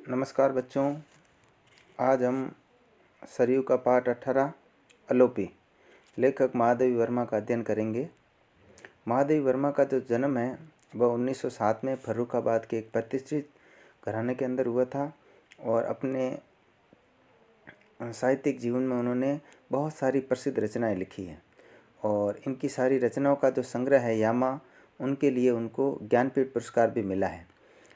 नमस्कार बच्चों। आज हम सरयू का पाठ 18 अलोपी लेखक महादेवी वर्मा का अध्ययन करेंगे। महादेवी वर्मा का जो जन्म है वह 1907 में फर्रुखाबाद के एक प्रतिष्ठित घराने के अंदर हुआ था और अपने साहित्यिक जीवन में उन्होंने बहुत सारी प्रसिद्ध रचनाएं लिखी हैं और इनकी सारी रचनाओं का जो संग्रह है यामा, उनके लिए उनको ज्ञानपीठ पुरस्कार भी मिला है।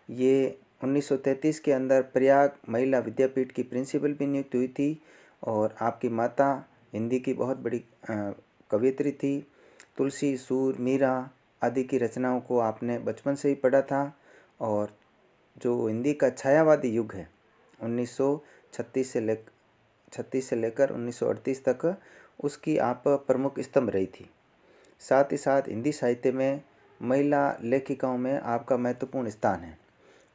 ये 1933 के अंदर प्रयाग महिला विद्यापीठ की प्रिंसिपल भी नियुक्त हुई थी और आपकी माता हिंदी की बहुत बड़ी कवयित्री थी। तुलसी, सूर, मीरा आदि की रचनाओं को आपने बचपन से ही पढ़ा था और जो हिंदी का छायावादी युग है 1936 से लेकर 1938 तक, उसकी आप प्रमुख स्तंभ रही थी। साथ ही साथ हिंदी साहित्य में महिला लेखिकाओं में आपका महत्वपूर्ण स्थान है।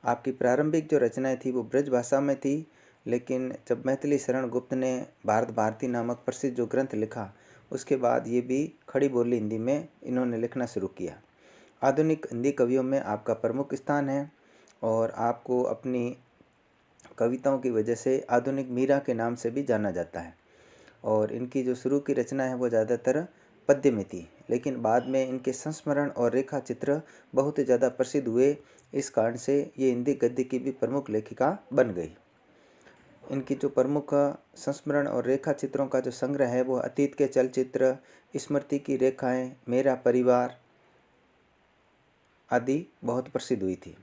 आपकी प्रारंभिक जो रचनाएं थी वो ब्रज भाषा में थी, लेकिन जब मैथिली शरण गुप्त ने भारत भारती नामक प्रसिद्ध जो ग्रंथ लिखा, उसके बाद ये भी खड़ी बोली हिंदी में इन्होंने लिखना शुरू किया। आधुनिक हिंदी कवियों में आपका प्रमुख स्थान है और आपको अपनी कविताओं की वजह से आधुनिक मीरा के नाम से भी जाना जाता है। और इनकी जो शुरू की रचना है वो ज़्यादातर पद्य में थी, लेकिन बाद में इनके संस्मरण और रेखा चित्र बहुत ही ज़्यादा प्रसिद्ध हुए। इस कारण से ये हिंदी गद्य की भी प्रमुख लेखिका बन गई। इनकी जो प्रमुख संस्मरण और रेखा चित्रों का जो संग्रह है वो अतीत के चलचित्र, स्मृति की रेखाएं, मेरा परिवार आदि बहुत प्रसिद्ध हुई थी।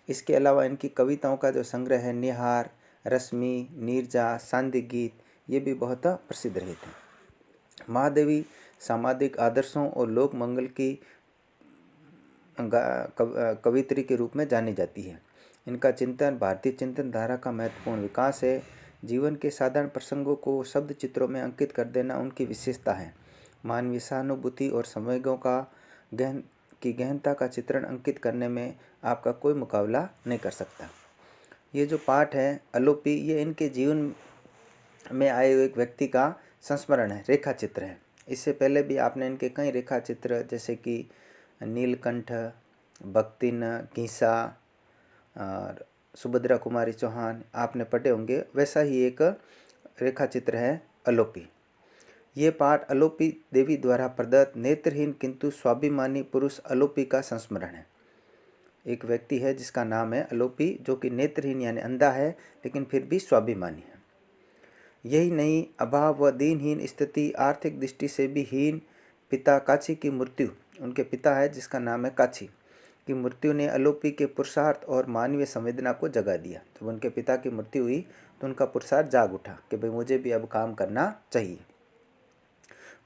इसके अलावा इनकी कविताओं का जो संग्रह है निहार, रश्मि, नीरजा, सांध्य गीत, ये भी बहुत प्रसिद्ध रहे थे। महादेवी सामाजिक आदर्शों और लोक मंगल की कवित्री के रूप में जानी जाती है। इनका चिंतन भारतीय चिंतन धारा का महत्वपूर्ण विकास है। जीवन के साधारण प्रसंगों को शब्द चित्रों में अंकित कर देना उनकी विशेषता है। मानवीय सहानुभूति और संवेगों का गहनता का चित्रण अंकित करने में आपका कोई मुकाबला नहीं कर सकता। ये जो पाठ है अलोपी, ये इनके जीवन में आए हुए एक व्यक्ति का संस्मरण है, रेखा चित्र है। इससे पहले भी आपने इनके कई रेखा चित्र जैसे कि नीलकंठ, भक्तिन, गीसा और सुभद्रा कुमारी चौहान आपने पढ़े होंगे। वैसा ही एक रेखा चित्र है अलोपी। ये पाठ अलोपी देवी द्वारा प्रदत्त नेत्रहीन किंतु स्वाभिमानी पुरुष अलोपी का संस्मरण है। एक व्यक्ति है जिसका नाम है अलोपी, जो कि नेत्रहीन यानी अंधा है, लेकिन फिर भी स्वाभिमानी है। यही नहीं, अभाव व दीनहीन स्थिति, आर्थिक दृष्टि से भी हीन पिता काछी की मृत्यु, उनके पिता है जिसका नाम है काछी की मृत्यु ने अलोपी के पुरुषार्थ और मानवीय संवेदना को जगा दिया। जब उनके पिता की मृत्यु हुई तो उनका पुरुषार्थ जाग उठा कि भाई मुझे भी अब काम करना चाहिए।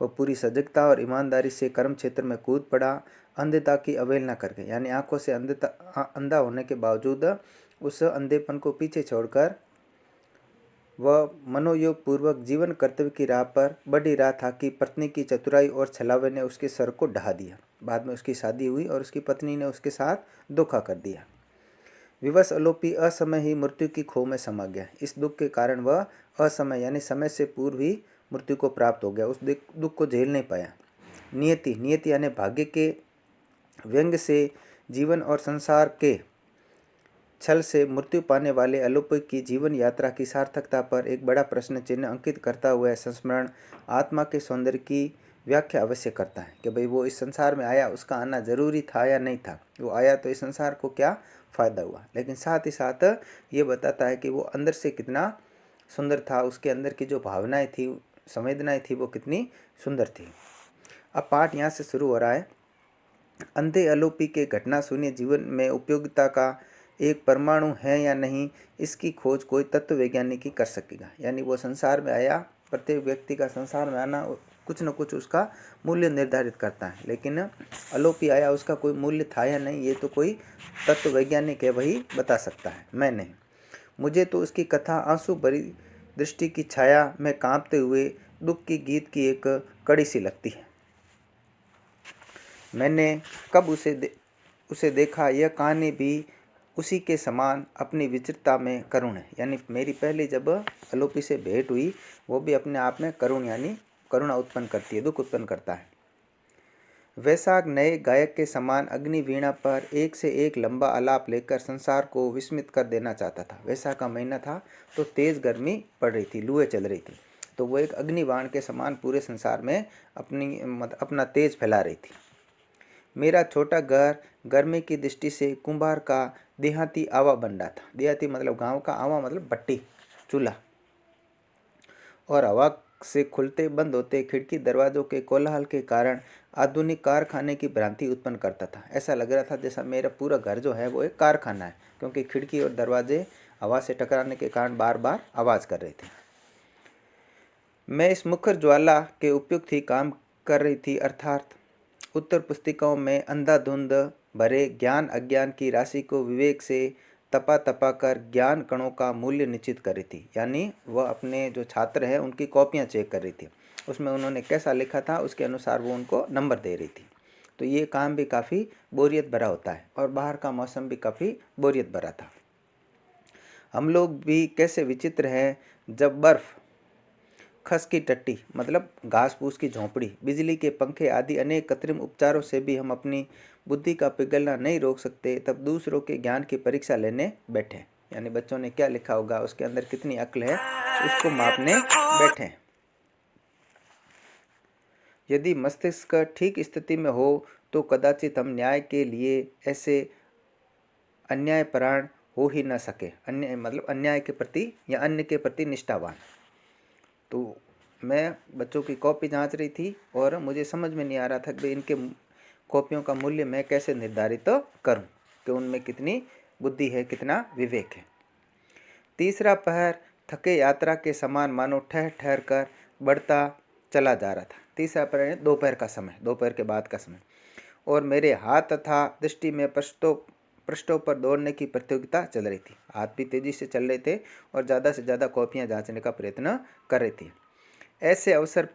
वो पूरी सजगता और ईमानदारी से कर्म क्षेत्र में कूद पड़ा, अंधता की अवहेलना करके, यानी आंखों से अंधा होने के बावजूद उस अंधेपन को पीछे छोड़कर वह मनोयोग पूर्वक जीवन कर्तव्य की राह पर बढ़ी रहा था कि पत्नी की चतुराई और छलावे ने उसके सर को ढहा दिया। बाद में उसकी शादी हुई और उसकी पत्नी ने उसके साथ धोखा कर दिया। विवश अलोपी असमय ही मृत्यु की खो में समा गया। इस दुख के कारण वह असमय यानी समय से पूर्व ही मृत्यु को प्राप्त हो गया। उस दुख को झेल नहीं पाया। नियति यानी भाग्य के व्यंग से जीवन और संसार के छल से मृत्यु पाने वाले अलोपी की जीवन यात्रा की सार्थकता पर एक बड़ा प्रश्न चिन्ह अंकित करता हुआ संस्मरण आत्मा के सौंदर्य की व्याख्या अवश्य करता है कि भाई वो इस संसार में आया, उसका आना जरूरी था या नहीं था। वो आया तो इस संसार को क्या फ़ायदा हुआ, लेकिन साथ ही साथ ये बताता है कि वो अंदर से कितना सुंदर था, उसके अंदर की जो भावनाएं थी, संवेदनाएं थी, वो कितनी सुंदर थी। अब पाठ यहाँ से शुरू हो रहा है। अंधे अलोपी के घटना शून्य जीवन में उपयोगिता का एक परमाणु है या नहीं, इसकी खोज कोई तत्व वैज्ञानिक ही कर सकेगा। यानी वो संसार में आया, प्रत्येक व्यक्ति का संसार में आना कुछ न कुछ उसका मूल्य निर्धारित करता है, लेकिन अलोपी आया, उसका कोई मूल्य था या नहीं, ये तो कोई तत्व वैज्ञानिक है, वही बता सकता है, मैं नहीं। मुझे तो उसकी कथा आंसू भरी दृष्टि की छाया में कांपते हुए दुख की गीत की एक कड़ी सी लगती है। मैंने कब उसे देखा, यह कहानी भी उसी के समान अपनी विचित्रता में करुण है। यानी मेरी पहली जब अलोपी से भेंट हुई, वो भी अपने आप में करुण यानी करुणा उत्पन्न करती है, दुख उत्पन्न करता है। वैशाख नए गायक के समान अग्नि वीणा पर एक से एक लंबा आलाप लेकर संसार को विस्मित कर देना चाहता था। वैशाख का महीना था तो तेज गर्मी पड़ रही थी, लूएं चल रही थी, तो वो एक अग्निबाण के समान पूरे संसार में अपना तेज फैला रही थी। मेरा छोटा घर गर्मी की दृष्टि से कुंभार का देहाती आवा बन रहा था। देहाती मतलब गांव का, आवा मतलब भट्टी, चूल्हा। और हवा से खुलते बंद होते खिड़की दरवाजों के कोलाहल के कारण आधुनिक कारखाने की भ्रांति उत्पन्न करता था। ऐसा लग रहा था जैसा मेरा पूरा घर जो है वो एक कारखाना है, क्योंकि खिड़की और दरवाजे हवा से टकराने के कारण बार बार आवाज़ कर रहे थे। मैं इस मुखर ज्वाला के उपयुक्त ही काम कर रही थी, अर्थात उत्तर पुस्तिकाओं में अंधाधुंध भरे ज्ञान अज्ञान की राशि को विवेक से तपा कर ज्ञान कणों का मूल्य निश्चित कर रही थी। यानी वह अपने जो छात्र हैं उनकी कॉपियां चेक कर रही थी, उसमें उन्होंने कैसा लिखा था उसके अनुसार वो उनको नंबर दे रही थी। तो ये काम भी काफ़ी बोरियत भरा होता है, और बाहर का मौसम भी काफ़ी बोरियत भरा था। हम लोग भी कैसे विचित्र हैं, जब बर्फ़, खस की टट्टी मतलब घास फूस की झोंपड़ी, बिजली के पंखे आदि अनेक कृत्रिम उपचारों से भी हम अपनी बुद्धि का पिघलना नहीं रोक सकते, तब दूसरों के ज्ञान की परीक्षा लेने बैठे। यानी बच्चों ने क्या लिखा होगा, उसके अंदर कितनी अक्ल है, उसको मापने बैठे। यदि मस्तिष्क ठीक स्थिति में हो तो कदाचित हम न्याय के लिए ऐसे अन्यायपरायण हो ही न सके। अन्याय मतलब अन्याय के प्रति या अन्य के प्रति निष्ठावान। तो मैं बच्चों की कॉपी जांच रही थी और मुझे समझ में नहीं आ रहा था कि इनके कॉपियों का मूल्य मैं कैसे निर्धारित करूं, कि उनमें कितनी बुद्धि है, कितना विवेक है। तीसरा पहर थके यात्रा के समान मानो ठहर ठहर कर बढ़ता चला जा रहा था। तीसरा पहर दोपहर का समय, दोपहर के बाद का समय, और मेरे हाथ तथा दृष्टि में पृष्ठों पर दौड़ने की प्रतियोगिता चल रही थी। हाथ भी तेजी से चल रहे थे और ज़्यादा से ज़्यादा कॉपियाँ जांचने का प्रयत्न कर रही थी। ऐसे अवसर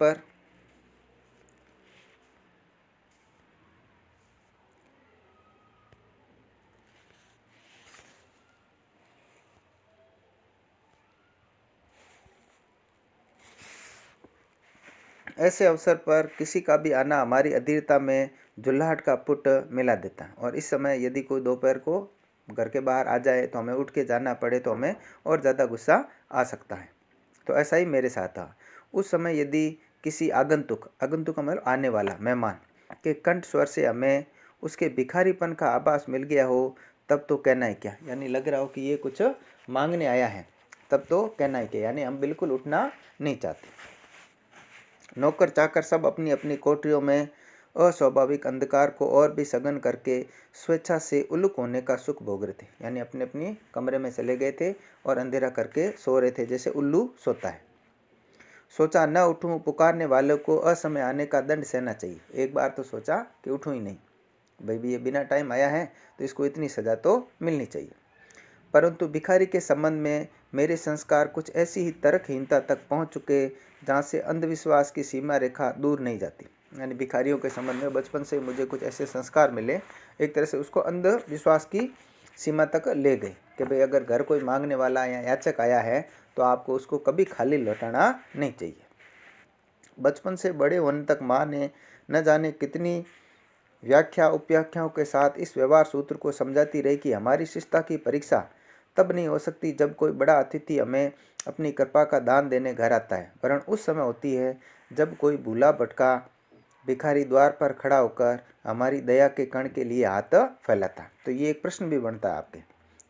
पर किसी का भी आना हमारी अधीरता में जुल्लाहट का पुट मिला देता है। और इस समय यदि कोई दोपहर को घर के बाहर आ जाए तो हमें उठ के जाना पड़े तो हमें और ज़्यादा गुस्सा आ सकता है। तो ऐसा ही मेरे साथ था। उस समय यदि किसी आगंतुक का मतलब आने वाला मेहमान के कंठ स्वर से हमें उसके भिखारीपन का आभास मिल गया हो, तब तो कहना ही क्या। यानी लग रहा हो कि ये कुछ मांगने आया है, तब तो कहना ही क्या। यानी हम बिल्कुल उठना नहीं चाहते। नौकर चाकर सब अपनी अपनी कोठरियों में अस्वाभाविक अंधकार को और भी सघन करके स्वेच्छा से उल्लुक होने का सुख भोग रहे थे। यानी अपने अपने कमरे में चले गए थे और अंधेरा करके सो रहे थे, जैसे उल्लू सोता है। सोचा न उठूं, पुकारने वालों को असमय आने का दंड सहना चाहिए। एक बार तो सोचा कि उठूं ही नहीं, भाई ये बिना टाइम आया है तो इसको इतनी सज़ा तो मिलनी चाहिए। परंतु भिखारी के संबंध में मेरे संस्कार कुछ ऐसी ही तर्कहीनता तक पहुंच चुके जहाँ से अंधविश्वास की सीमा रेखा दूर नहीं जाती। यानी भिखारियों के संबंध में बचपन से मुझे कुछ ऐसे संस्कार मिले, एक तरह से उसको अंधविश्वास की सीमा तक ले गए कि भाई अगर घर कोई मांगने वाला या याचक आया है तो आपको उसको कभी खाली लौटाना नहीं चाहिए। बचपन से बड़े होने तक माँ ने न जाने कितनी व्याख्या उपव्याख्याओं के साथ इस व्यवहार सूत्र को समझाती रही कि हमारी शिष्टता की परीक्षा तब नहीं हो सकती जब कोई बड़ा अतिथि हमें अपनी कृपा का दान देने घर आता है, वरन उस समय होती है जब कोई भूला भटका भिखारी द्वार पर खड़ा होकर हमारी दया के कण के लिए हाथ फैलाता। तो ये एक प्रश्न भी बनता है आपके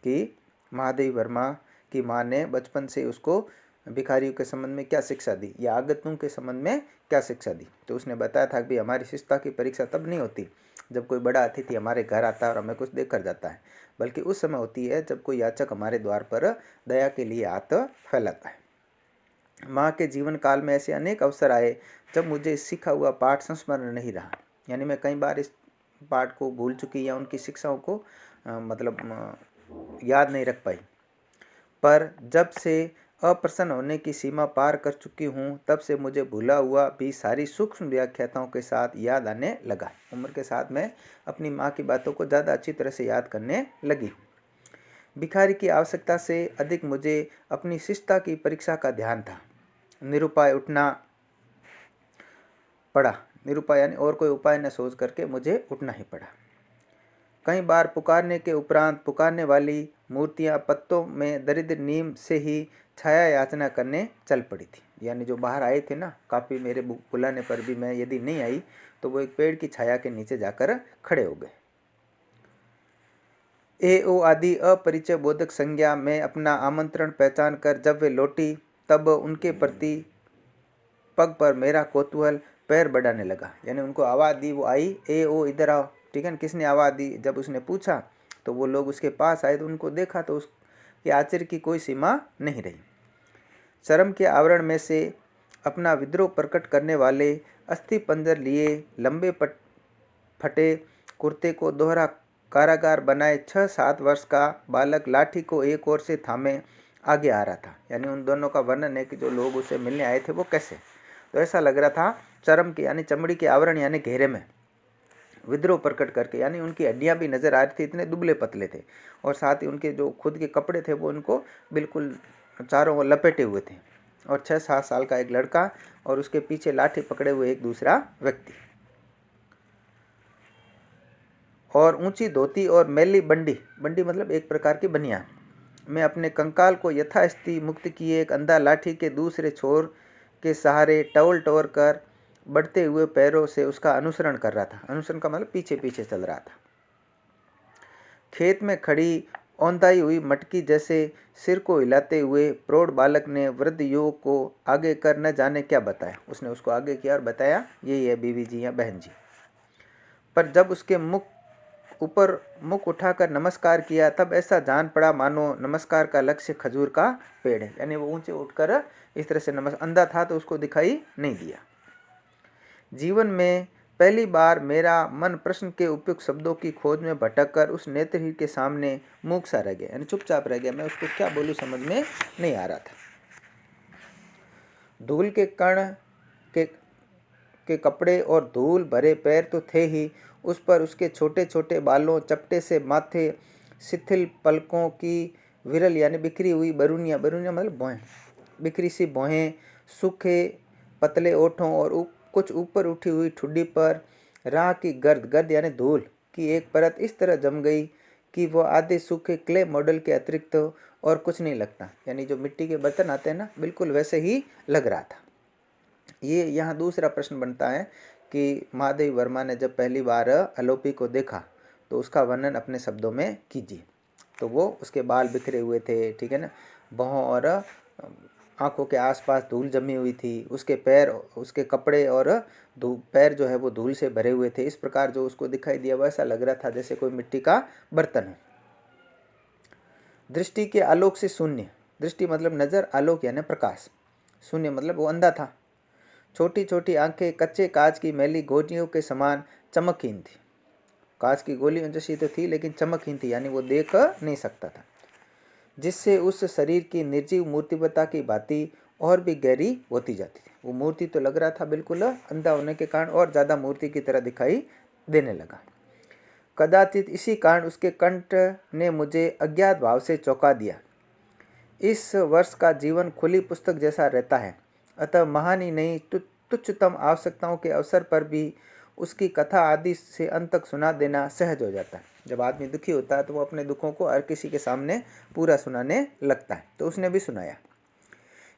कि महादेवी वर्मा की माँ ने बचपन से उसको भिखारियों के संबंध में क्या शिक्षा दी या आगतुओं के संबंध में क्या शिक्षा दी। तो उसने बताया था कि हमारी शिष्टता की परीक्षा तब नहीं होती जब कोई बड़ा अतिथि हमारे घर आता है और हमें कुछ देकर जाता है, बल्कि उस समय होती है जब कोई याचक हमारे द्वार पर दया के लिए हाथ फैलाता है। माँ के जीवन काल में ऐसे अनेक अवसर आए जब मुझे सीखा हुआ पाठ संस्मरण नहीं रहा। यानी मैं कई बार इस पाठ को भूल चुकी या उनकी शिक्षाओं को याद नहीं रख पाई। पर जब से अप्रसन्न होने की सीमा पार कर चुकी हूँ, तब से मुझे भूला हुआ भी सारी सूक्ष्म व्याख्याताओं के साथ याद आने लगा। उम्र के साथ मैं अपनी माँ की बातों को ज़्यादा अच्छी तरह से याद करने लगी। भिखारी की आवश्यकता से अधिक मुझे अपनी शिष्टता की परीक्षा का ध्यान था। निरुपाय उठना पड़ा। निरुपाय यानी और कोई उपाय न सोच करके मुझे उठना ही पड़ा। कई बार पुकारने के उपरांत पुकारने वाली मूर्तियां पत्तों में दरिद्र नीम से ही छाया याचना करने चल पड़ी थी। यानी जो बाहर आए थे ना, काफ़ी मेरे बुलाने पर भी मैं यदि नहीं आई तो वो एक पेड़ की छाया के नीचे जाकर खड़े हो गए। ए ओ आदि अपरिचय बोधक संज्ञा में अपना आमंत्रण पहचान कर जब वे लौटी तब उनके प्रति पग पर मेरा कौतूहल पैर बढ़ाने लगा। यानी उनको आवाज़ दी, वो आई, ए ओ इधर आओ, ठीक है ना। किसने आवाज़ दी? जब उसने पूछा तो वो लोग उसके पास आए तो उनको देखा तो उसके आश्चर्य की कोई सीमा नहीं रही। शर्म के आवरण में से अपना विद्रोह प्रकट करने वाले अस्थि पंजर लिए लंबे फटे कुर्ते को दोहरा कारागार बनाए 6-7 वर्ष का बालक लाठी को एक ओर से थामे आगे आ रहा था। यानी उन दोनों का वर्णन है कि जो लोग उसे मिलने आए थे वो कैसे, तो ऐसा लग रहा था चर्म के यानी चमड़ी के आवरण यानी घेरे में विद्रोह प्रकट करके, यानी उनकी हड्डियां भी नजर आ रही थी, इतने दुबले पतले थे, और साथ ही उनके जो खुद के कपड़े थे वो उनको बिल्कुल चारों ओर लपेटे हुए थे। और 6-7 साल का एक लड़का और उसके पीछे लाठी पकड़े हुए एक दूसरा व्यक्ति, और ऊंची धोती और मैली बंडी मतलब एक प्रकार की बनियान में अपने कंकाल को यथास्थिति मुक्त किए एक अंधा लाठी के दूसरे छोर के सहारे टवल टोर कर बढ़ते हुए पैरों से उसका अनुसरण कर रहा था। अनुसरण का मतलब पीछे पीछे चल रहा था। खेत में खड़ी औंधाई हुई मटकी जैसे सिर को हिलाते हुए प्रौढ़ बालक ने वृद्ध युवक को आगे कर न जाने क्या बताया। उसने उसको आगे किया और बताया, यही है बीवी जी या बहन जी। पर जब उसके ऊपर मुख उठाकर नमस्कार किया तब ऐसा जान पड़ा मानो नमस्कार का लक्ष्य खजूर का पेड़ है। यानी वो ऊंचे उठकर इस तरह से अंधा था तो उसको दिखाई नहीं दिया। जीवन में पहली बार मेरा मन प्रश्न के उपयुक्त शब्दों की खोज में भटक कर उस नेत्रहीन के सामने मूक सा रह गया, यानी चुपचाप रह गया। मैं उसको क्या बोलूं समझ में नहीं आ रहा था। धूल के कण के कपड़े और धूल भरे पैर तो थे ही, उस पर उसके छोटे छोटे बालों, चपटे से माथे, शिथिल पलकों की विरल यानी बिखरी हुई बरूनियाँ मतलब भौहें, बिखरी सी भौहें, सूखे पतले ओठों और कुछ ऊपर उठी हुई ठुड्डी पर राह की गर्द यानी धूल की एक परत इस तरह जम गई कि वो आधे सूखे क्ले मॉडल के अतिरिक्त और कुछ नहीं लगता। यानी जो मिट्टी के बर्तन आते हैं ना, बिल्कुल वैसे ही लग रहा था। ये यहाँ दूसरा प्रश्न बनता है कि महादेवी वर्मा ने जब पहली बार अलोपी को देखा तो उसका वर्णन अपने शब्दों में कीजिए। तो वो उसके बाल बिखरे हुए थे, ठीक है ना, बाहों और आंखों के आसपास धूल जमी हुई थी, उसके पैर, उसके कपड़े और पैर जो है वो धूल से भरे हुए थे। इस प्रकार जो उसको दिखाई दिया वैसा लग रहा था जैसे कोई मिट्टी का बर्तन हो। दृष्टि के आलोक से शून्य, दृष्टि मतलब नजर, आलोक यानी प्रकाश, शून्य मतलब वो अंधा था। छोटी छोटी आंखें कच्चे कांच की मैली गोलियों के समान चमकहीन थी। कांच की गोलियों जैसी तो थी लेकिन चमकहीन थी, यानी वो देख नहीं सकता था, जिससे उस शरीर की निर्जीव मूर्तिवता की भांति और भी गहरी होती जाती थी। वो मूर्ति तो लग रहा था बिल्कुल अंधा होने के कारण और ज़्यादा मूर्ति की तरह दिखाई देने लगा। कदाचित इसी कारण उसके कंठ ने मुझे अज्ञात भाव से चौंका दिया। इस वर्ष का जीवन खुली पुस्तक जैसा रहता है, अतः महान ही नहीं तुच्छतम आवश्यकताओं के अवसर पर भी उसकी कथा आदि से अंत तक सुना देना सहज हो जाता है। जब आदमी दुखी होता है तो वो अपने दुखों को हर किसी के सामने पूरा सुनाने लगता है, तो उसने भी सुनाया।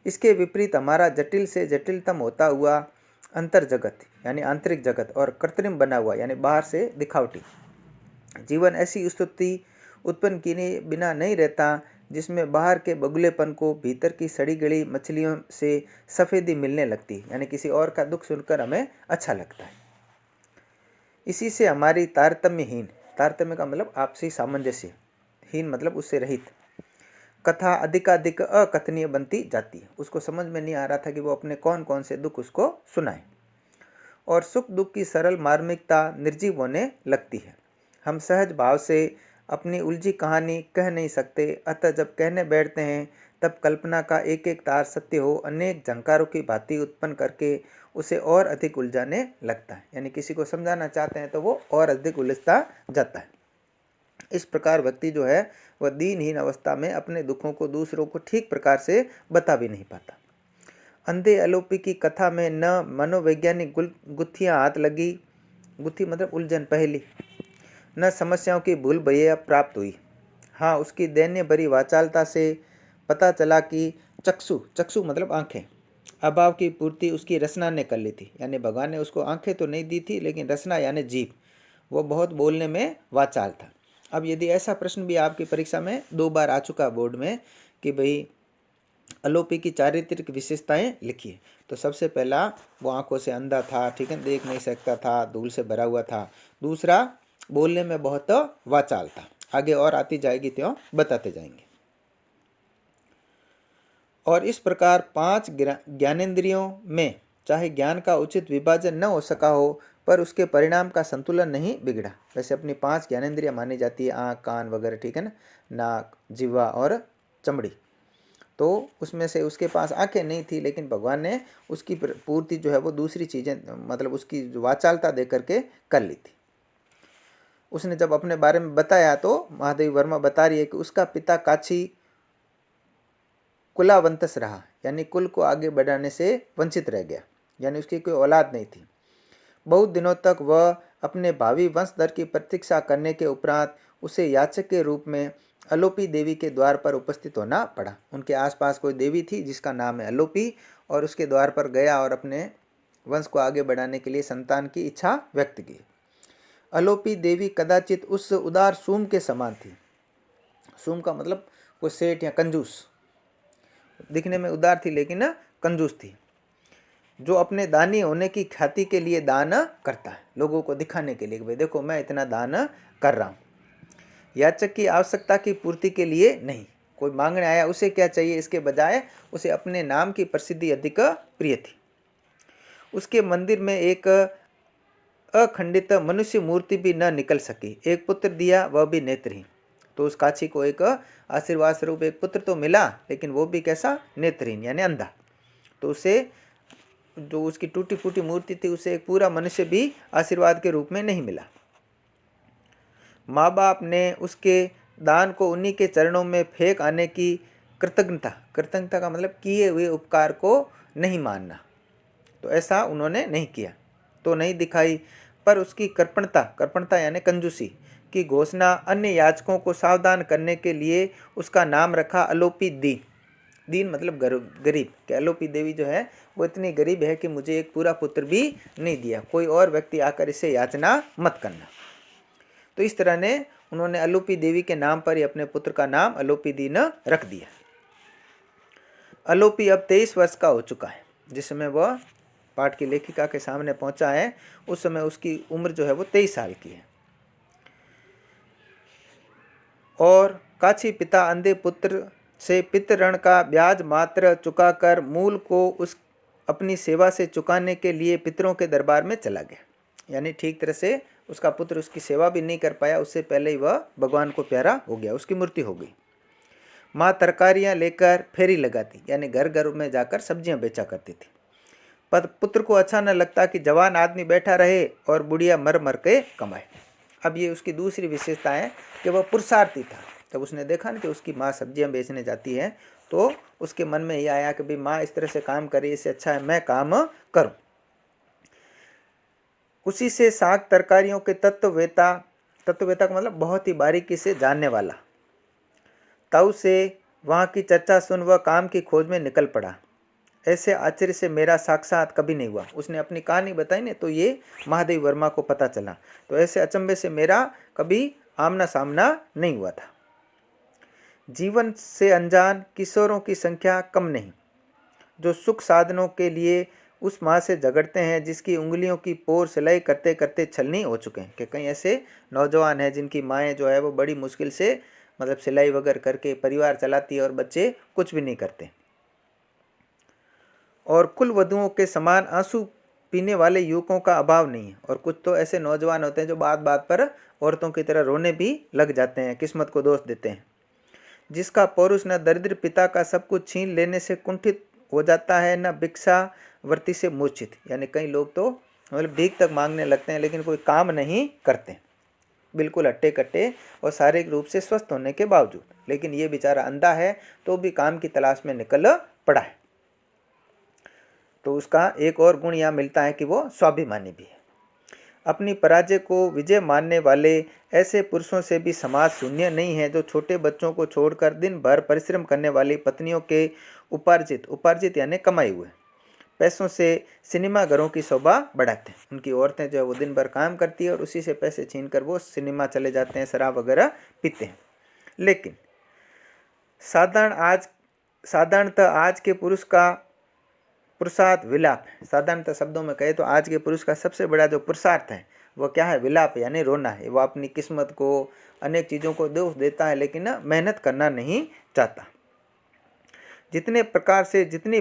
इसके विपरीत हमारा जटिल से जटिलतम होता हुआ अंतर जगत यानी आंतरिक जगत और कृत्रिम बना हुआ यानी बाहर से दिखावटी जीवन ऐसी स्तुति उत्पन्न किए बिना नहीं रहता जिसमें बाहर के बगुलेपन को भीतर की सड़ी गली मछलियों से सफ़ेदी मिलने लगती है। यानी किसी और का दुख सुनकर हमें अच्छा लगता है। इसी से हमारी तारतम्यहीन, तारतम्य का मतलब आपसी सामंजस्य, हीन मतलब उससे रहित कथा अधिकाधिक अकथनीय बनती जाती है। उसको समझ में नहीं आ रहा था कि वो अपने कौन कौन से दुख उसको सुनाए, और सुख दुख की सरल मार्मिकता निर्जीव होने लगती है। हम सहज भाव से अपनी उलझी कहानी कह नहीं सकते, अतः जब कहने बैठते हैं तब कल्पना का एक एक तार सत्य हो अनेक झंकारों की भांति उत्पन्न करके उसे और अधिक उलझाने लगता है। यानी किसी को समझाना चाहते हैं तो वो और अधिक उलझता जाता है। इस प्रकार व्यक्ति जो है वह दीनहीन अवस्था में अपने दुखों को दूसरों को ठीक प्रकार से बता भी नहीं पाता। अंधे अलोपी की कथा में न मनोवैज्ञानिक गुत्थियां हाथ लगी, गुत्थी मतलब उलझन पहली, न समस्याओं की भूल भैया प्राप्त हुई। हाँ, उसकी दैन्य भरी वाचालता से पता चला कि चक्षु, चक्षु मतलब आंखें, अभाव की पूर्ति उसकी रचना ने कर ली थी। यानी भगवान ने उसको आंखें तो नहीं दी थी, लेकिन रचना यानी जीभ, वो बहुत बोलने में वाचाल था। अब यदि ऐसा प्रश्न भी आपकी परीक्षा में 2 बार आ चुका बोर्ड में कि भाई अलोपी की चारित्रिक विशेषताएं लिखिए, तो सबसे पहला वो आंखों से अंधा था, ठीक है, देख नहीं सकता था, धूल से भरा हुआ था। दूसरा, बोलने में बहुत वाचाल था। आगे और आती जाएगी तो बताते जाएंगे। और इस प्रकार 5 ज्ञानेंद्रियों में चाहे ज्ञान का उचित विभाजन न हो सका हो, पर उसके परिणाम का संतुलन नहीं बिगड़ा। वैसे अपनी 5 ज्ञानेंद्रियां मानी जाती है, आँख, कान वगैरह, ठीक है ना, नाक, जिह्वा और चमड़ी। तो उसमें से उसके पास आंखें नहीं थी, लेकिन भगवान ने उसकी पूर्ति जो है वो दूसरी चीज़ें, मतलब उसकी वाचालता दे करके कर ली थी। उसने जब अपने बारे में बताया तो महादेवी वर्मा बता रही है कि उसका पिता काछी कुलावंतस रहा, यानी कुल को आगे बढ़ाने से वंचित रह गया, यानी उसकी कोई औलाद नहीं थी। बहुत दिनों तक वह अपने भावी वंशधर की प्रतीक्षा करने के उपरांत उसे याचक के रूप में अलोपी देवी के द्वार पर उपस्थित होना पड़ा। उनके आसपास कोई देवी थी जिसका नाम है अलोपी, और उसके द्वार पर गया और अपने वंश को आगे बढ़ाने के लिए संतान की इच्छा व्यक्त की। अलोपी देवी कदाचित उस उदार सूम के समान थी। सूम का मतलब कोई सेठ या कंजूस, दिखने में उदार थी लेकिन कंजूस थी, जो अपने दानी होने की ख्याति के लिए दान करता है, लोगों को दिखाने के लिए कि भाई देखो मैं इतना दान कर रहा हूँ। याचक की आवश्यकता की पूर्ति के लिए नहीं, कोई मांगने आया उसे क्या चाहिए, इसके बजाय उसे अपने नाम की प्रसिद्धि अधिक प्रिय थी। उसके मंदिर में एक अखंडित मनुष्य मूर्ति भी न निकल सकी। एक पुत्र दिया, वह भी नेत्रहीन। तो उस काछी को एक आशीर्वाद स्वरूप एक पुत्र तो मिला, लेकिन वो भी कैसा, नेत्रहीन यानी अंधा। तो उसे जो उसकी टूटी फूटी मूर्ति थी, उसे एक पूरा मनुष्य भी आशीर्वाद के रूप में नहीं मिला। माँ बाप ने उसके दान को उन्हीं के चरणों में फेंक आने की कृतज्ञता, कृतज्ञता का मतलब किए हुए उपकार को नहीं मानना, तो ऐसा उन्होंने नहीं किया, तो नहीं दिखाई। पर उसकी कृपणता, कृपणता यानी कंजूसी की घोषणा अन्य याचकों को सावधान करने के लिए उसका नाम रखा अलोपी दीन। दीन मतलब गरीब, कि अलोपी देवी जो है वो इतनी गरीब है कि मुझे एक पूरा पुत्र भी नहीं दिया, कोई और व्यक्ति आकर इसे याचना मत करना। तो इस तरह ने उन्होंने अलोपी देवी के नाम पर ही अपने पुत्र का नाम अलोपी दीन रख दिया। अलोपी अब 23 वर्ष का हो चुका है। जिस समय वह पाठ की लेखिका के सामने पहुंचा है, उस समय उसकी उम्र जो है वो 23 साल की है। और काछी पिता अंधे पुत्र से पितृ ऋण का ब्याज मात्र चुकाकर मूल को उस अपनी सेवा से चुकाने के लिए पितरों के दरबार में चला गया। यानी ठीक तरह से उसका पुत्र उसकी सेवा भी नहीं कर पाया, उससे पहले ही वह भगवान को प्यारा हो गया, उसकी मृत्यु हो गई। माँ तरकारियाँ लेकर फेरी लगाती, यानी घर घर में जाकर सब्जियाँ बेचा करती थी। पर पुत्र को अच्छा न लगता कि जवान आदमी बैठा रहे और बुढ़िया मर मर के कमाए। अब ये उसकी दूसरी विशेषता है कि वह पुरुषार्थी था। जब उसने देखा ना कि उसकी माँ सब्जियां बेचने जाती है, तो उसके मन में ये आया कि भाई माँ इस तरह से काम करे, इससे अच्छा है मैं काम करूं। उसी से साग तरकारियों के तत्ववेता, तत्ववेता का मतलब बहुत ही बारीकी से जानने वाला, ताऊ से वहाँ की चर्चा सुन वह काम की खोज में निकल पड़ा। ऐसे आश्चर्य से मेरा साक्षात कभी नहीं हुआ। उसने अपनी कहानी बताई ना, तो ये महादेवी वर्मा को पता चला। तो ऐसे अचंभे से मेरा कभी आमना सामना नहीं हुआ था। जीवन से अनजान किशोरों की संख्या कम नहीं, जो सुख साधनों के लिए उस माँ से झगड़ते हैं जिसकी उंगलियों की पोर सिलाई करते करते छलनी हो चुके हैं। कि कई ऐसे नौजवान हैं जिनकी माएँ जो है वो बड़ी मुश्किल से मतलब सिलाई वगैरह करके परिवार चलाती है और बच्चे कुछ भी नहीं करते। और कुल वधुओं के समान आंसू पीने वाले युवकों का अभाव नहीं है। और कुछ तो ऐसे नौजवान होते हैं जो बात बात पर औरतों की तरह रोने भी लग जाते हैं, किस्मत को दोष देते हैं। जिसका पौरुष न दरिद्र पिता का सब कुछ छीन लेने से कुंठित हो जाता है, न भिक्षावर्ती से मूर्छित। यानी कई लोग तो मतलब भीख तक मांगने लगते हैं, लेकिन कोई काम नहीं करते, बिल्कुल हट्टे कट्टे और शारीरिक रूप से स्वस्थ होने के बावजूद। लेकिन ये बेचारा अंधा है तो भी काम की तलाश में निकल पड़ा है। तो उसका एक और गुण यहाँ मिलता है कि वो स्वाभिमानी भी है। अपनी पराजय को विजय मानने वाले ऐसे पुरुषों से भी समाज शून्य नहीं है, जो छोटे बच्चों को छोड़कर दिन भर परिश्रम करने वाली पत्नियों के उपार्जित यानी कमाई हुए पैसों से सिनेमा घरों की शोभा बढ़ाते हैं। उनकी औरतें जो है वो दिन भर काम करती है और उसी से पैसे छीनकर वो सिनेमा चले जाते हैं, शराब वगैरह पीते हैं। लेकिन साधारणतः आज के पुरुष का पुरुषार्थ विलाप है। साधारणतः शब्दों में कहे तो आज के पुरुष का सबसे बड़ा जो पुरुषार्थ है वो क्या है? विलाप यानी रोना है। वो अपनी किस्मत को, अनेक चीज़ों को दोष देता है, लेकिन मेहनत करना नहीं चाहता। जितने प्रकार से जितनी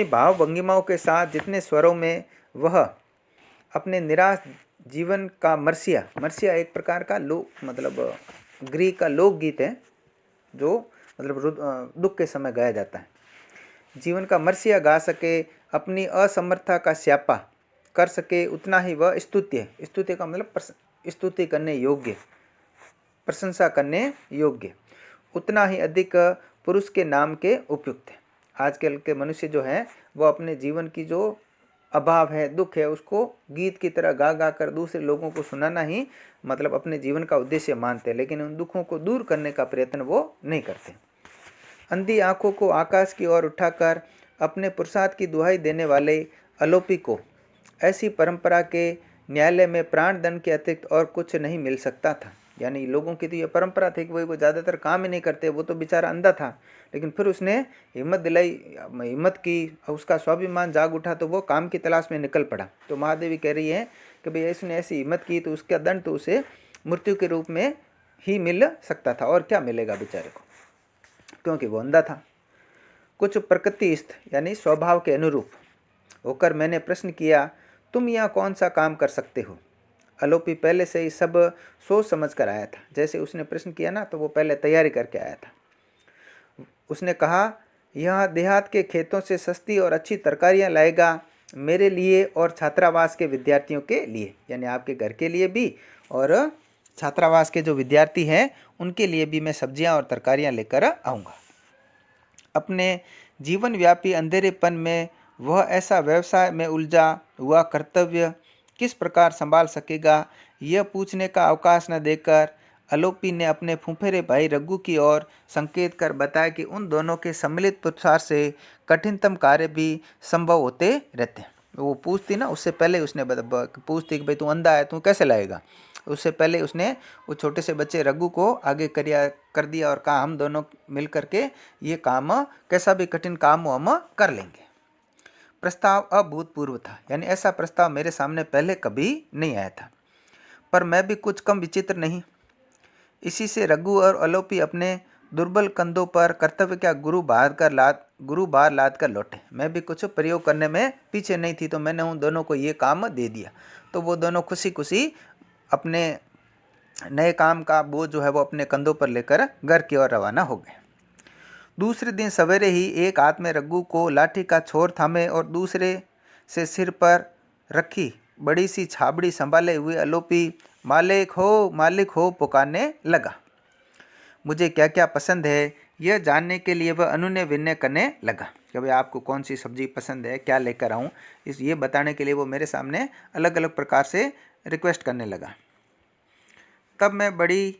भाव भंगिमाओं के साथ, जितने स्वरों में वह अपने निराश जीवन का मर्सिया एक प्रकार का ग्रीक का लोकगीत है, जो दुख के समय गाया जाता है। जीवन का मर्सिया गा सके, अपनी असमर्थता का स्यापा कर सके, उतना ही वह स्तुति का मतलब स्तुति करने योग्य, प्रशंसा करने योग्य, उतना ही अधिक पुरुष के नाम के उपयुक्त है। आजकल के मनुष्य जो है वो अपने जीवन की जो अभाव है, दुख है, उसको गीत की तरह गा कर दूसरे लोगों को सुनाना ही अपने जीवन का उद्देश्य मानते हैं, लेकिन उन दुखों को दूर करने का प्रयत्न वो नहीं करते। अंधी आंखों को आकाश की ओर उठाकर अपने पुरुषार्थ की दुहाई देने वाले अलोपी को ऐसी परंपरा के न्यायालय में प्राण दंड के अतिरिक्त और कुछ नहीं मिल सकता था। यानी लोगों की तो ये परंपरा थी कि वो ज़्यादातर काम ही नहीं करते, वो तो बेचारा अंधा था, लेकिन फिर उसने हिम्मत दिलाई, हिम्मत की, उसका स्वाभिमान जाग उठा, तो वो काम की तलाश में निकल पड़ा। तो महादेवी कह रही है कि भाई इसने ऐसी हिम्मत की तो उसका दंड तो उसे मृत्यु के रूप में ही मिल सकता था, और क्या मिलेगा बेचारे को, क्योंकि वो अंधा था। कुछ प्रकृतिस्थ यानी स्वभाव के अनुरूप होकर मैंने प्रश्न किया, तुम यहाँ कौन सा काम कर सकते हो? अलोपी पहले से ही सब सोच समझ कर आया था। जैसे उसने प्रश्न किया ना, तो वो पहले तैयारी करके आया था। उसने कहा, यहाँ देहात के खेतों से सस्ती और अच्छी तरकारियाँ लाएगा, मेरे लिए और छात्रावास के विद्यार्थियों के लिए, यानी आपके घर के लिए भी और छात्रावास के जो विद्यार्थी हैं उनके लिए भी मैं सब्जियां और तरकारियां लेकर आऊँगा। अपने जीवन व्यापी अंधेरेपन में वह ऐसा व्यवसाय में उलझा हुआ कर्तव्य किस प्रकार संभाल सकेगा, यह पूछने का अवकाश न देकर अलोपी ने अपने फुफेरे भाई रघु की ओर संकेत कर बताया कि उन दोनों के सम्मिलित पुरुषार्थ से कठिनतम कार्य भी संभव होते रहते हैं। वो पूछती ना, उससे पहले उसने पूछती कि भाई तू अंधा है, तू कैसे लाएगा। उससे पहले उसने वो छोटे से बच्चे रघु को आगे कर दिया और कहा, हम दोनों मिल करके ये काम, कैसा भी कठिन काम हो हम कर लेंगे। प्रस्ताव अभूतपूर्व था, यानी ऐसा प्रस्ताव मेरे सामने पहले कभी नहीं आया था, पर मैं भी कुछ कम विचित्र नहीं। इसी से रघु और अलोपी अपने दुर्बल कंधों पर कर्तव्य का गुरु भार लाद कर लौटे। मैं भी कुछ प्रयोग करने में पीछे नहीं थी, तो मैंने उन दोनों को ये काम दे दिया। तो वो दोनों खुशी खुशी अपने नए काम का बोझ जो है वो अपने कंधों पर लेकर घर की ओर रवाना हो गए। दूसरे दिन सवेरे ही एक हाथ में रघु को लाठी का छोर थामे और दूसरे से सिर पर रखी बड़ी सी छाबड़ी संभाले हुए अलोपी मालिक हो पुकारने लगा। मुझे क्या क्या पसंद है यह जानने के लिए वह अनुनय विनय करने लगा कि भाई आपको कौन सी सब्जी पसंद है, क्या लेकर आऊँ, ये बताने के लिए वो मेरे सामने अलग अलग प्रकार से रिक्वेस्ट करने लगा। तब मैं बड़ी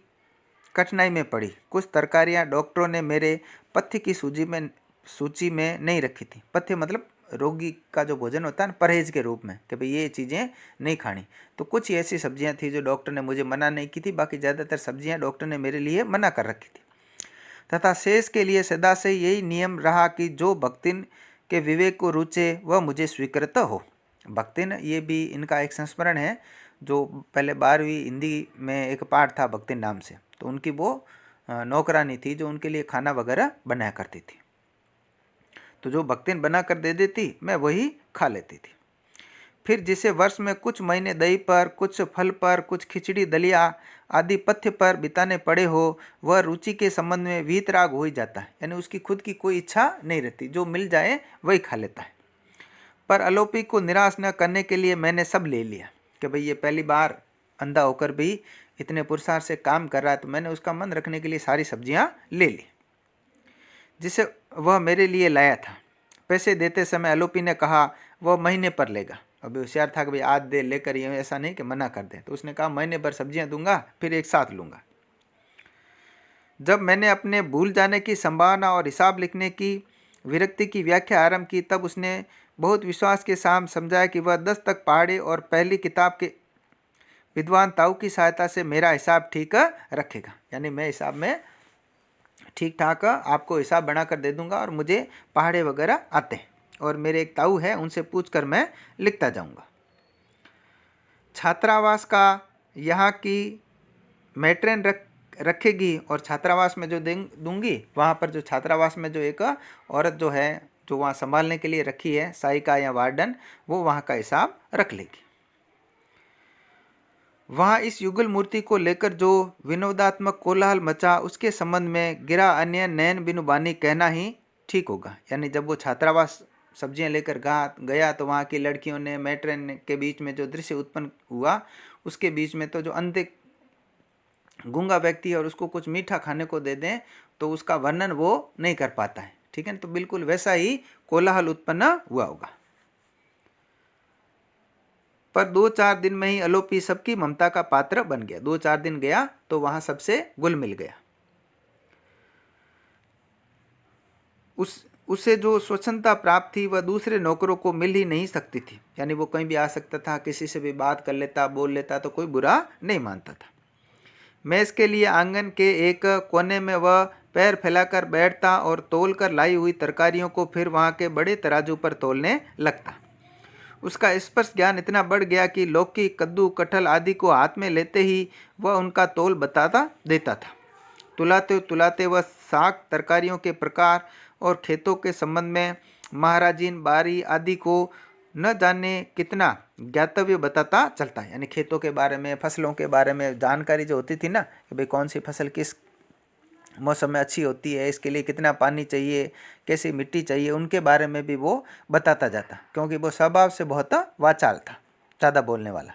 कठिनाई में पड़ी। कुछ तरकारियां डॉक्टरों ने मेरे पथ्य की सूची में नहीं रखी थी। पथ्य मतलब रोगी का जो भोजन होता है ना, परहेज के रूप में, कि भाई ये चीज़ें नहीं खानी। तो कुछ ऐसी सब्जियां थी जो डॉक्टर ने मुझे मना नहीं की थी, बाकी ज़्यादातर सब्जियां डॉक्टर ने मेरे लिए मना कर रखी थी। तथा शेष के लिए सदा से यही नियम रहा कि जो भक्तिन के विवेक को रुचे वह मुझे स्वीकृत हो। भक्तिन ये भी इनका एक संस्मरण है, जो पहले 12वीं हिंदी में एक पाठ था भक्तिन नाम से, तो उनकी वो नौकरानी थी जो उनके लिए खाना वगैरह बनाया करती थी। तो जो भक्तिन बना कर दे देती मैं वही खा लेती थी। फिर जिसे वर्ष में कुछ महीने दही पर, कुछ फल पर, कुछ खिचड़ी दलिया आदि पथ्य पर बिताने पड़े हो, वह रुचि के संबंध में वीतराग हो ही जाता है, यानी उसकी खुद की कोई इच्छा नहीं रहती, जो मिल जाए वही खा लेता है। पर अलोपी को निराश न करने के लिए मैंने सब ले लिया कि भाई ये पहली बार अंधा होकर भी इतने पुरुषार्थ से काम कर रहा है, तो मैंने उसका मन रखने के लिए सारी सब्जियां ले ली। जिसे वह मेरे लिए लाया था। पैसे देते समय आलोपी ने कहा वह महीने पर लेगा। अभी होशियार था कि भाई आज दे लेकर ये, ऐसा नहीं कि मना कर दे। तो उसने कहा महीने भर सब्जियां दूंगा, फिर एक साथ लूँगा। जब मैंने अपने भूल जाने की संभावना और हिसाब लिखने की विरक्ति की व्याख्या आरंभ की, तब उसने बहुत विश्वास के साथ समझाया कि वह 10 तक पहाड़ी और पहली किताब के विद्वान ताऊ की सहायता से मेरा हिसाब ठीक रखेगा। यानी मैं हिसाब में ठीक ठाक आपको हिसाब बनाकर दे दूंगा, और मुझे पहाड़े वगैरह आते हैं, और मेरे एक ताऊ है उनसे पूछकर मैं लिखता जाऊंगा। छात्रावास का यहाँ की मैट्रेन रखेगी, और छात्रावास में जो दूंगी, वहाँ पर जो छात्रावास में जो एक औरत जो है जो वहाँ संभालने के लिए रखी है, सहायिका या वार्डन, वो वहाँ का हिसाब रख लेगी। वहाँ इस युगल मूर्ति को लेकर जो विनोदात्मक कोलाहल मचा, उसके संबंध में गिरा अन्य नयन बिनु बानी कहना ही ठीक होगा। यानी जब वो छात्रावास सब्जियां लेकर गया तो वहाँ की लड़कियों ने मैट्रेन के बीच में जो दृश्य उत्पन्न हुआ, उसके बीच में तो जो अंधे गूंगा व्यक्ति है और उसको कुछ मीठा खाने को दे दें तो उसका वर्णन वो नहीं कर पाता है, ठीक है। तो बिल्कुल वैसा ही कोलाहल उत्पन्न हुआ होगा। पर 2-4 दिन में ही आलोपी सबकी ममता का पात्र बन गया। 2-4 दिन गया तो वहां सबसे घुल मिल गया। उसे जो स्वच्छंदता प्राप्त थी वह दूसरे नौकरों को मिल ही नहीं सकती थी। यानी वो कहीं भी आ सकता था, किसी से भी बात कर लेता, बोल लेता, तो कोई बुरा नहीं मानता था। मेज के लिए आंगन के एक कोने में वह पैर फैलाकर बैठता और तोलकर लाई हुई तरकारियों को फिर वहां के बड़े तराजू पर तोलने लगता। उसका स्पर्श ज्ञान इतना बढ़ गया कि लौकी, कद्दू, कटहल आदि को हाथ में लेते ही वह उनका तोल बताता देता था। तुलाते तुलाते वह साग, तरकारियों के प्रकार और खेतों के संबंध में महाराजीन, बारी आदि को न जाने कितना ज्ञातव्य बताता चलता है। यानी खेतों के बारे में, फसलों के बारे में जानकारी जो होती थी ना, कि भाई कौन सी फसल किस मौसम में अच्छी होती है, इसके लिए कितना पानी चाहिए, कैसी मिट्टी चाहिए, उनके बारे में भी वो बताता जाता, क्योंकि वो स्वभाव से बहुत वाचाल था, ज़्यादा बोलने वाला।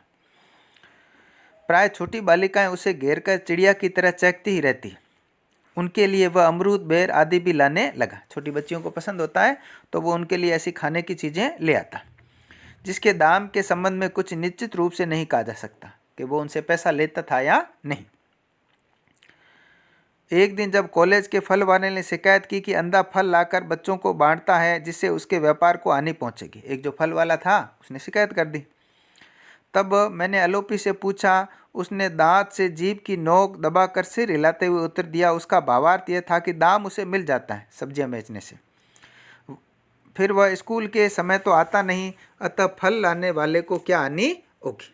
प्राय छोटी बालिकाएं उसे घेर कर चिड़िया की तरह चहकती ही रहती। उनके लिए वह अमरूद, बेर आदि भी लाने लगा। छोटी बच्चियों को पसंद होता है तो वो उनके लिए ऐसी खाने की चीज़ें ले आता, जिसके दाम के संबंध में कुछ निश्चित रूप से नहीं कहा जा सकता कि वो उनसे पैसा लेता था या नहीं। एक दिन जब कॉलेज के फल वाले ने शिकायत की कि अंधा फल लाकर बच्चों को बांटता है जिससे उसके व्यापार को हानि पहुंचेगी, एक जो फल वाला था उसने शिकायत कर दी। तब मैंने आलोपी से पूछा। उसने दांत से जीभ की नोक दबाकर सिर हिलाते हुए उत्तर दिया। उसका भावार्थ यह था कि दाम उसे मिल जाता है सब्जियां बेचने से, फिर वह स्कूल के समय तो आता नहीं, अतः फल लाने वाले को क्या हानि होगी।